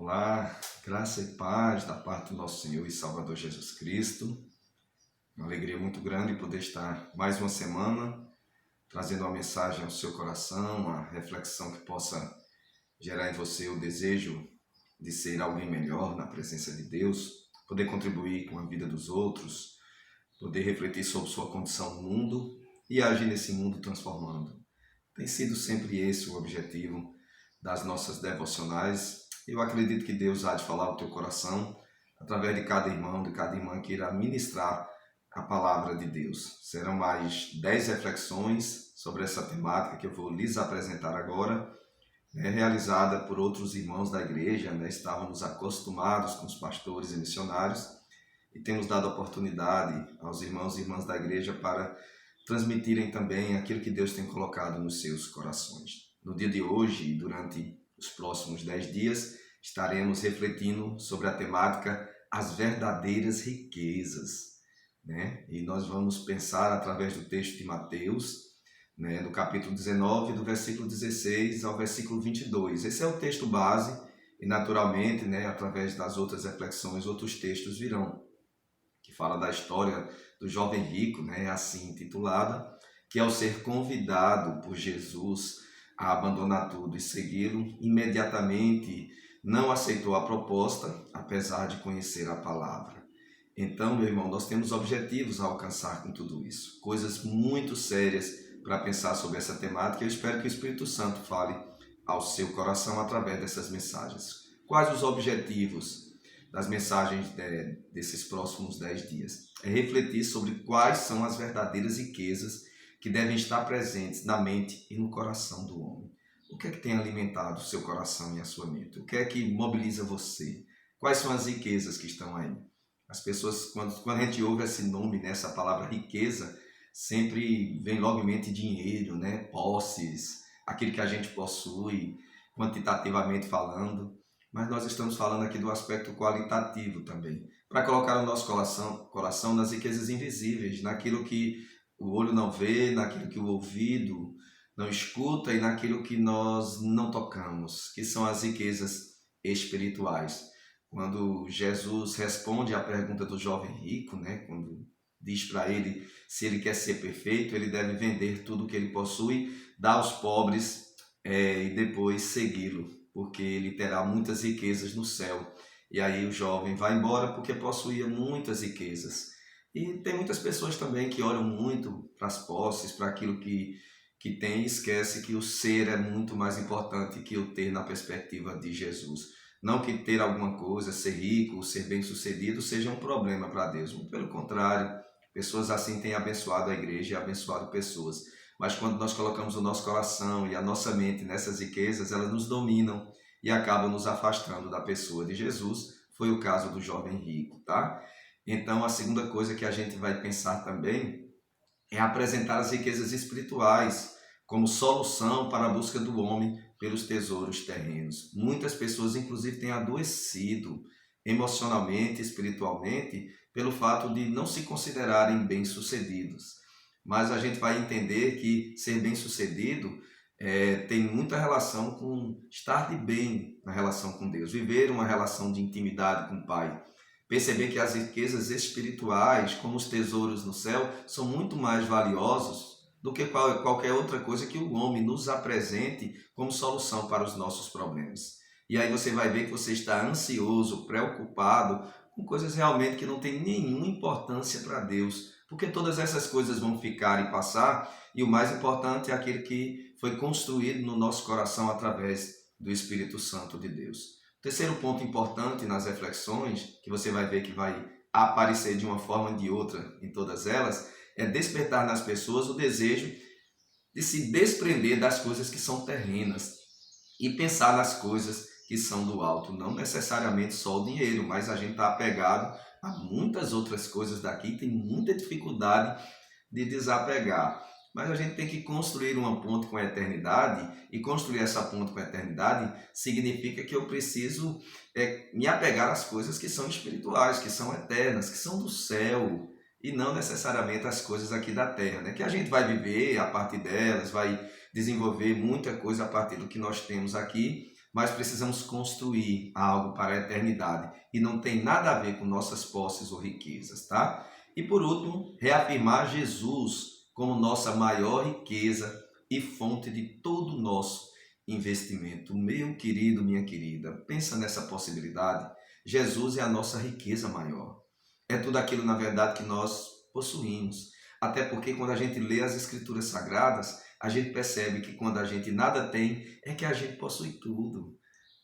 Olá, graça e paz da parte do nosso Senhor e Salvador Jesus Cristo. Uma alegria muito grande poder estar mais uma semana trazendo uma mensagem ao seu coração, uma reflexão que possa gerar em você o desejo de ser alguém melhor na presença de Deus, poder contribuir com a vida dos outros, poder refletir sobre sua condição no mundo e agir nesse mundo transformando. Tem sido sempre esse o objetivo das nossas devocionais. Eu acredito que Deus há de falar ao teu coração através de cada irmão, de cada irmã que irá ministrar a palavra de Deus. Serão mais 10 reflexões sobre essa temática que eu vou lhes apresentar agora, realizada por outros irmãos da igreja. Estávamos acostumados com os pastores e missionários e temos dado oportunidade aos irmãos e irmãs da igreja para transmitirem também aquilo que Deus tem colocado nos seus corações. No dia de hoje e durante os próximos 10 dias, estaremos refletindo sobre a temática As Verdadeiras Riquezas. E nós vamos pensar através do texto de Mateus, no capítulo 19, do versículo 16 ao versículo 22. Esse é o texto base e, naturalmente, através das outras reflexões, outros textos virão, que fala da história do jovem rico, assim intitulada, que ao ser convidado por Jesus a abandonar tudo e segui-lo, imediatamente não aceitou a proposta, apesar de conhecer a palavra. Então, meu irmão, nós temos objetivos a alcançar com tudo isso, coisas muito sérias para pensar sobre essa temática. Eu espero que o Espírito Santo fale ao seu coração através dessas mensagens. Quais os objetivos das mensagens desses próximos 10 dias? É refletir sobre quais são as verdadeiras riquezas que devem estar presentes na mente e no coração do homem. O que é que tem alimentado o seu coração e a sua mente? O que é que mobiliza você? Quais são as riquezas que estão aí? As pessoas, quando a gente ouve esse nome, essa palavra riqueza, sempre vem logo em mente dinheiro, posses, aquilo que a gente possui, quantitativamente falando. Mas nós estamos falando aqui do aspecto qualitativo também, para colocar o nosso coração nas riquezas invisíveis, naquilo que o olho não vê, naquilo que o ouvido não escuta e naquilo que nós não tocamos, que são as riquezas espirituais. Quando Jesus responde à pergunta do jovem rico, quando diz para ele se ele quer ser perfeito, ele deve vender tudo o que ele possui, dar aos pobres e depois segui-lo, porque ele terá muitas riquezas no céu. E aí o jovem vai embora porque possuía muitas riquezas. E tem muitas pessoas também que olham muito para as posses, para aquilo que tem, e esquece que o ser é muito mais importante que o ter na perspectiva de Jesus. Não que ter alguma coisa, ser rico, ser bem-sucedido seja um problema para Deus. Muito pelo contrário, pessoas assim têm abençoado a igreja e abençoado pessoas. Mas quando nós colocamos o nosso coração e a nossa mente nessas riquezas, elas nos dominam e acabam nos afastando da pessoa de Jesus. Foi o caso do jovem rico, tá? Então, a segunda coisa que a gente vai pensar também é apresentar as riquezas espirituais como solução para a busca do homem pelos tesouros terrenos. Muitas pessoas, inclusive, têm adoecido emocionalmente, espiritualmente, pelo fato de não se considerarem bem-sucedidos. Mas a gente vai entender que ser bem-sucedido tem muita relação com estar de bem na relação com Deus, viver uma relação de intimidade com o Pai. Perceber que as riquezas espirituais, como os tesouros no céu, são muito mais valiosos do que qualquer outra coisa que o homem nos apresente como solução para os nossos problemas. E aí você vai ver que você está ansioso, preocupado com coisas realmente que não têm nenhuma importância para Deus, porque todas essas coisas vão ficar e passar, e o mais importante é aquilo que foi construído no nosso coração através do Espírito Santo de Deus. Terceiro ponto importante nas reflexões, que você vai ver que vai aparecer de uma forma ou de outra em todas elas, é despertar nas pessoas o desejo de se desprender das coisas que são terrenas e pensar nas coisas que são do alto. Não necessariamente só o dinheiro, mas a gente está apegado a muitas outras coisas daqui e tem muita dificuldade de desapegar. Mas a gente tem que construir uma ponte com a eternidade, e construir essa ponte com a eternidade significa que eu preciso me apegar às coisas que são espirituais, que são eternas, que são do céu, e não necessariamente às coisas aqui da terra, que a gente vai viver a partir delas, vai desenvolver muita coisa a partir do que nós temos aqui, mas precisamos construir algo para a eternidade e não tem nada a ver com nossas posses ou riquezas, tá? E por último, reafirmar Jesus como nossa maior riqueza e fonte de todo o nosso investimento. Meu querido, minha querida, pensa nessa possibilidade. Jesus é a nossa riqueza maior. É tudo aquilo, na verdade, que nós possuímos. Até porque quando a gente lê as Escrituras Sagradas, a gente percebe que quando a gente nada tem, é que a gente possui tudo.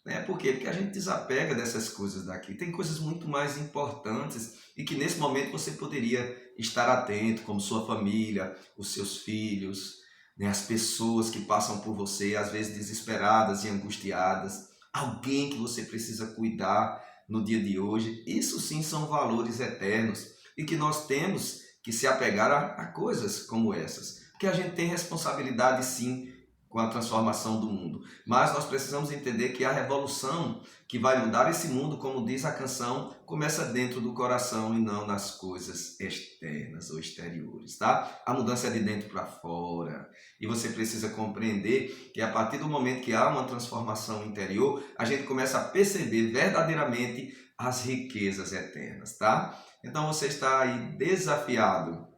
Né? Por quê? Porque a gente desapega dessas coisas daqui. Tem coisas muito mais importantes e que nesse momento você poderia estar atento, como sua família, os seus filhos, né? As pessoas que passam por você, às vezes desesperadas e angustiadas, alguém que você precisa cuidar no dia de hoje. Isso sim são valores eternos e que nós temos que se apegar a coisas como essas. Porque a gente tem responsabilidade sim com a transformação do mundo. Mas nós precisamos entender que a revolução que vai mudar esse mundo, como diz a canção, começa dentro do coração e não nas coisas externas ou exteriores, tá? A mudança é de dentro para fora. E você precisa compreender que a partir do momento que há uma transformação interior, a gente começa a perceber verdadeiramente as riquezas eternas, tá? Então você está aí desafiado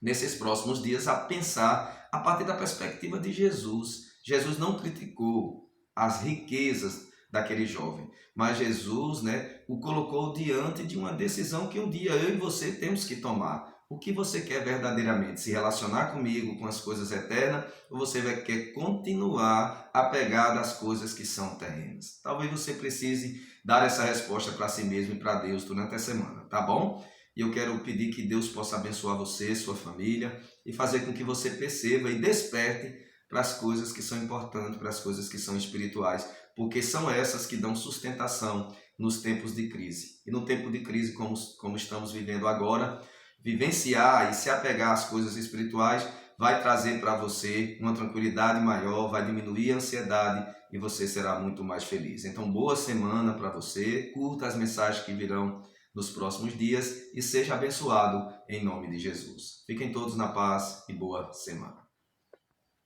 nesses próximos dias a pensar a partir da perspectiva de Jesus. Jesus não criticou as riquezas daquele jovem, mas Jesus, o colocou diante de uma decisão que um dia eu e você temos que tomar. O que você quer verdadeiramente? Se relacionar comigo, com as coisas eternas, ou você vai querer continuar apegado às coisas que são terrenas? Talvez você precise dar essa resposta para si mesmo e para Deus durante a semana, tá bom? E eu quero pedir que Deus possa abençoar você, sua família, e fazer com que você perceba e desperte para as coisas que são importantes, para as coisas que são espirituais, porque são essas que dão sustentação nos tempos de crise. E no tempo de crise, como estamos vivendo agora, vivenciar e se apegar às coisas espirituais vai trazer para você uma tranquilidade maior, vai diminuir a ansiedade e você será muito mais feliz. Então, boa semana para você, curta as mensagens que virão nos próximos dias e seja abençoado em nome de Jesus. Fiquem todos na paz e boa semana.